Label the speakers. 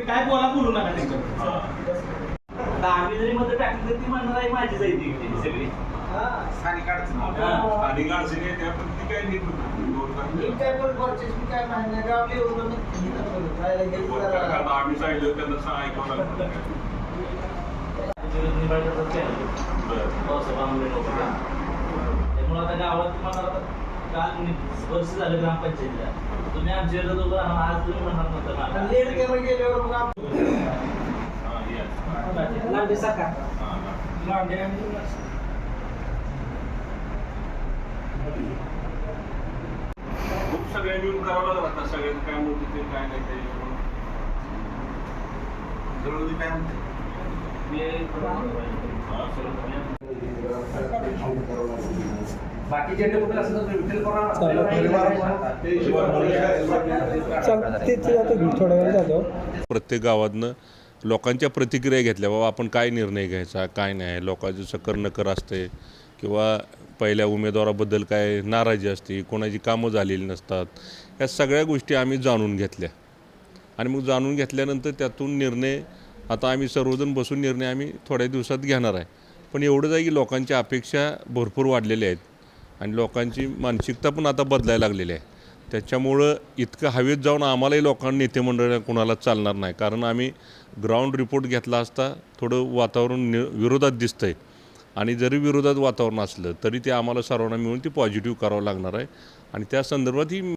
Speaker 1: तुम्ही काय बोलू नका त्यांच्यावर. आम्ही जरी मध्ये टाकली तर ती म्हणणार आहे माझी जायची सगळी
Speaker 2: स्थानिक अडचणी आहे त्या पण ती काय नीट आम्ही सांगितलं त्यांना ऐकावं लागतं.
Speaker 1: त्यामुळे आता गावात तुम्हाला काल वर्ष झालं ग्रामपंचायतीला तुम्ही आमच्या आज तुम्ही म्हणणार
Speaker 2: खूप सगळ्या मिळून करावं लागत आता सगळ्यांनी काय मोठी ते काय नाही ते जरूर काय म्हणते
Speaker 1: बाकीचे
Speaker 3: प्रत्येक गावातनं लोकांच्या प्रतिक्रिया घेतल्या बाबा आपण काय निर्णय घ्यायचा काय नाही. लोकांचं सकर नकर असते किंवा पहिल्या उमेदवाराबद्दल काय नाराजी असते, कोणाची कामं झालेली नसतात. या सगळ्या गोष्टी आम्ही जाणून घेतल्या आणि मग जाणून घेतल्यानंतर त्यातून निर्णय आता आम्ही सर्वजण बसून निर्णय आम्ही थोड्या दिवसात घेणार आहे. पण एवढंच आहे की लोकांच्या अपेक्षा भरपूर वाढलेल्या आहेत आणि लोकांची मानसिकता पण आता बदलायला लागलेली आहे. त्याच्यामुळं इतकं हवेत जाऊन आम्हालाही लोकांना नेते मंडळ कोणाला चालणार नाही. कारण आम्ही ग्राउंड रिपोर्ट घेतला असता थोडं वातावरण विरोधात दिसतं आहे आणि जरी विरोधात वातावरण असलं तरी ते आम्हाला सर्वांना मिळून ते पॉझिटिव्ह करावं लागणार आहे आणि त्या संदर्भात ही